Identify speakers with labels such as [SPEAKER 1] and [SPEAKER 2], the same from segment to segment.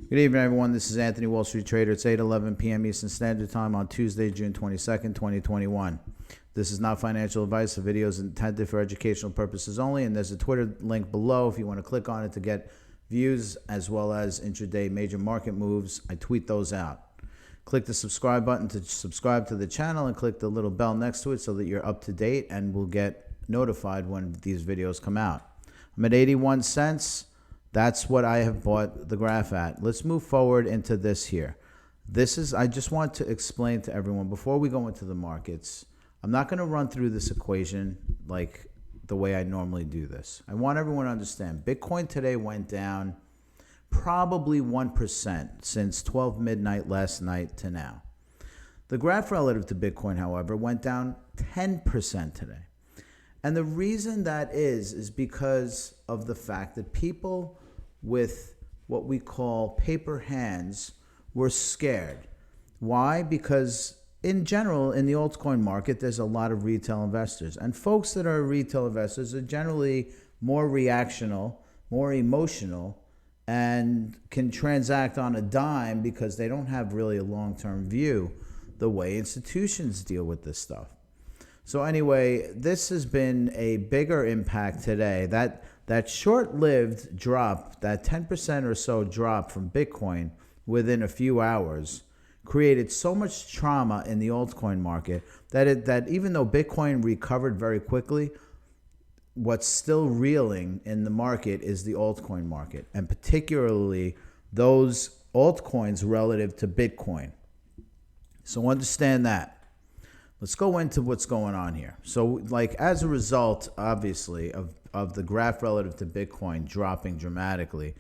[SPEAKER 1] Good evening, everyone. This is Anthony, Wall Street Trader. It's 8:11 p.m. Eastern Standard Time on Tuesday, June 22nd, 2021. This is not financial advice. The video is intended for educational purposes only, and there's a Twitter link below if you want to click on it to get views as well as intraday major market moves. I tweet those out. Click the subscribe button to subscribe to the channel and click the little bell next to it so that you're up to date and will get notified when these videos come out. I'm at 81 cents. That's what I have bought the graph at. Let's move forward into this here. I just want to explain to everyone before we go into the markets. I'm not going to run through this equation like the way I normally do this. I want everyone to understand Bitcoin today went down probably 1% since 12 midnight last night to now. The graph relative to Bitcoin, however, went down 10% today. And the reason that is because of the fact that people with what we call paper hands were scared. Why? Because in general, in the altcoin market, there's a lot of retail investors. And folks that are retail investors are generally more reactional, more emotional, and can transact on a dime because they don't have really a long-term view the way institutions deal with this stuff. So anyway, this has been a bigger impact today. That short-lived drop, that 10% or so drop from Bitcoin within a few hours created so much trauma in the altcoin market that even though Bitcoin recovered very quickly, what's still reeling in the market is the altcoin market, and particularly those altcoins relative to Bitcoin. So understand that. Let's go into what's going on here. So, as a result, obviously, of the graph relative to Bitcoin dropping dramatically,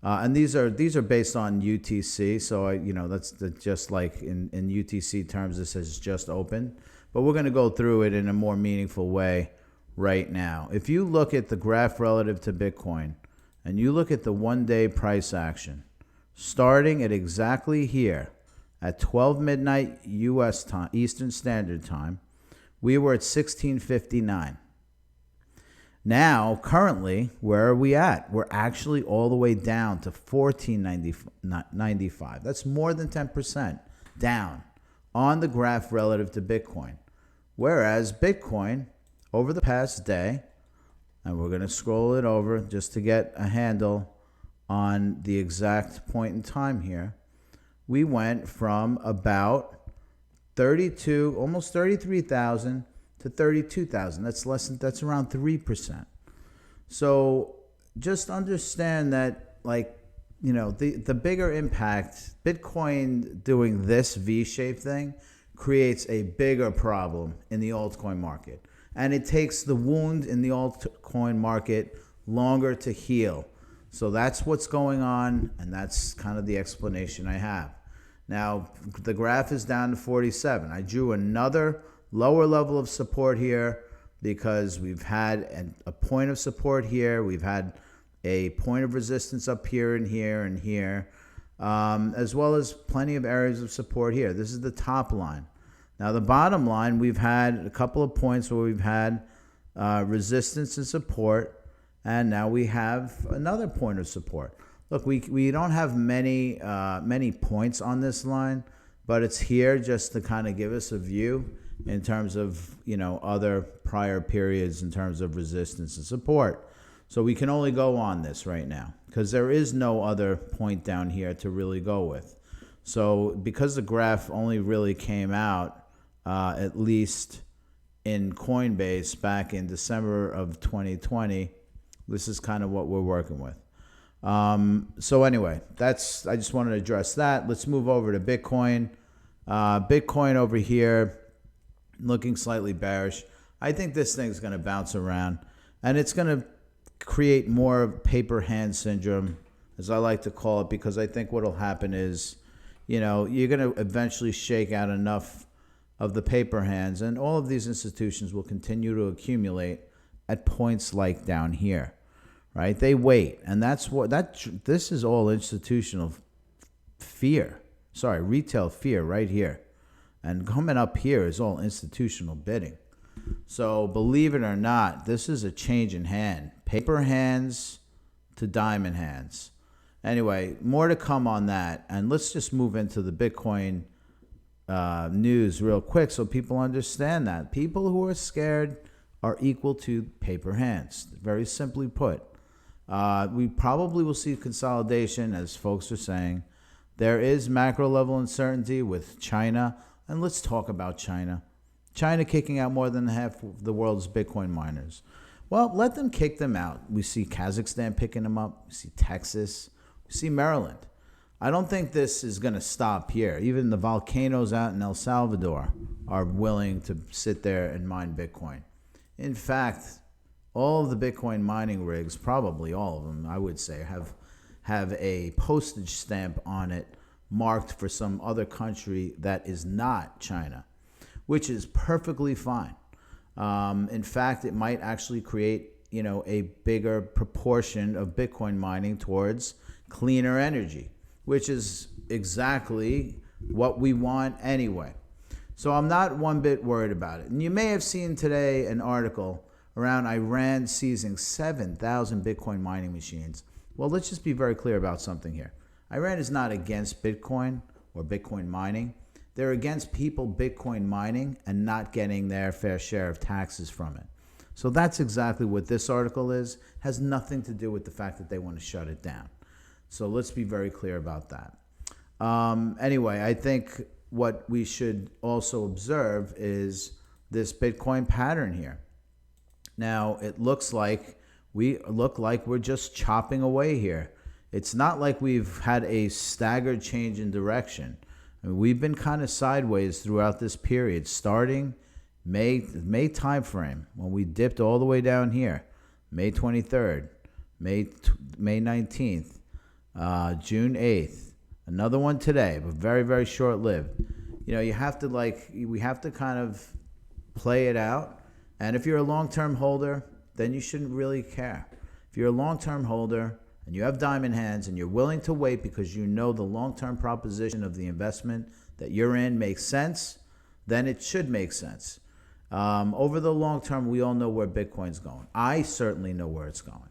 [SPEAKER 1] and these are based on UTC. So, that's just like in UTC terms, this has just opened. But we're going to go through it in a more meaningful way right now. If you look at the graph relative to Bitcoin, and you look at the one-day price action, starting at exactly here, at 12 midnight U.S. time, Eastern Standard Time, we were at 1659. Now, currently, where are we at? We're actually all the way down to 1495. That's more than 10% down on the graph relative to Bitcoin. Whereas Bitcoin, over the past day, and we're going to scroll it over just to get a handle on the exact point in time here, we went from about 32, almost 33,000 to 32,000. That's around 3%. So just understand that, the bigger impact, Bitcoin doing this V-shaped thing creates a bigger problem in the altcoin market. And it takes the wound in the altcoin market longer to heal. So that's what's going on, and that's kind of the explanation I have. Now, the graph is down to 47. I drew another lower level of support here because we've had a point of support here. We've had a point of resistance up here and here and here, as well as plenty of areas of support here. This is the top line. Now, the bottom line, we've had a couple of points where we've had resistance and support, and now we have another point of support. Look, we don't have many points on this line, but it's here just to kind of give us a view in terms of other prior periods in terms of resistance and support. So we can only go on this right now because there is no other point down here to really go with. So because the graph only really came out at least in Coinbase back in December of 2020, this is kind of what we're working with. So anyway, I just wanted to address that. Let's move over to Bitcoin. Bitcoin over here, looking slightly bearish. I think this thing's going to bounce around, and it's going to create more paper hand syndrome, as I like to call it, because I think what will happen is, you're going to eventually shake out enough of the paper hands, and all of these institutions will continue to accumulate at points like down here. Right? They wait. And this is all institutional fear. Sorry, retail fear right here. And coming up here is all institutional bidding. So believe it or not, this is a change in hand. Paper hands to diamond hands. Anyway, more to come on that. And let's just move into the Bitcoin news real quick so people understand that. People who are scared are equal to paper hands, very simply put. We probably will see consolidation, as folks are saying. There is macro level uncertainty with China. And let's talk about China. China kicking out more than half of the world's Bitcoin miners. Well, let them kick them out. We see Kazakhstan picking them up. We see Texas. We see Maryland. I don't think this is going to stop here. Even the volcanoes out in El Salvador are willing to sit there and mine Bitcoin. In fact, all of the Bitcoin mining rigs, probably all of them, I would say, have a postage stamp on it marked for some other country that is not China, which is perfectly fine. In fact, it might actually create, a bigger proportion of Bitcoin mining towards cleaner energy, which is exactly what we want anyway. So I'm not one bit worried about it. And you may have seen today an article around Iran seizing 7,000 Bitcoin mining machines. Well, let's just be very clear about something here. Iran is not against Bitcoin or Bitcoin mining. They're against people Bitcoin mining and not getting their fair share of taxes from it. So that's exactly what this article is. It has nothing to do with the fact that they want to shut it down. So let's be very clear about that. Anyway, I think what we should also observe is this Bitcoin pattern here. Now, it looks like we're just chopping away here. It's not like we've had a staggered change in direction. I mean, we've been kind of sideways throughout this period, starting May time frame when we dipped all the way down here, May 23rd, May 19th, June 8th, another one today, but very, very short-lived. You have to we have to kind of play it out. And if you're a long-term holder, then you shouldn't really care. If you're a long-term holder and you have diamond hands and you're willing to wait because you know the long-term proposition of the investment that you're in makes sense, then it should make sense. Over the long term, we all know where Bitcoin's going. I certainly know where it's going.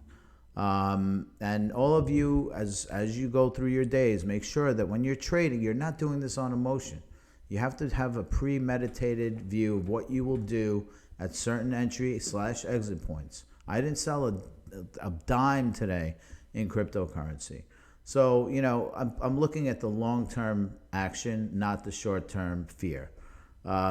[SPEAKER 1] And all of you, as you go through your days, make sure that when you're trading, you're not doing this on emotion. You have to have a premeditated view of what you will do at certain entry/exit points. I didn't sell a dime today in cryptocurrency. So, I'm looking at the long-term action, not the short-term fear.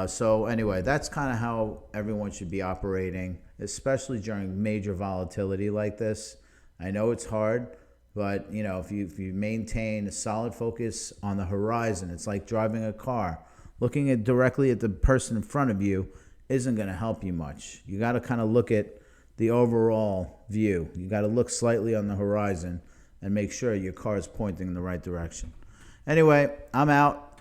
[SPEAKER 1] So anyway, that's kind of how everyone should be operating, especially during major volatility like this. I know it's hard, but if you maintain a solid focus on the horizon, it's like driving a car. Looking directly at the person in front of you isn't going to help you much. You got to kind of look at the overall view. You got to look slightly on the horizon and make sure your car is pointing in the right direction. Anyway, I'm out.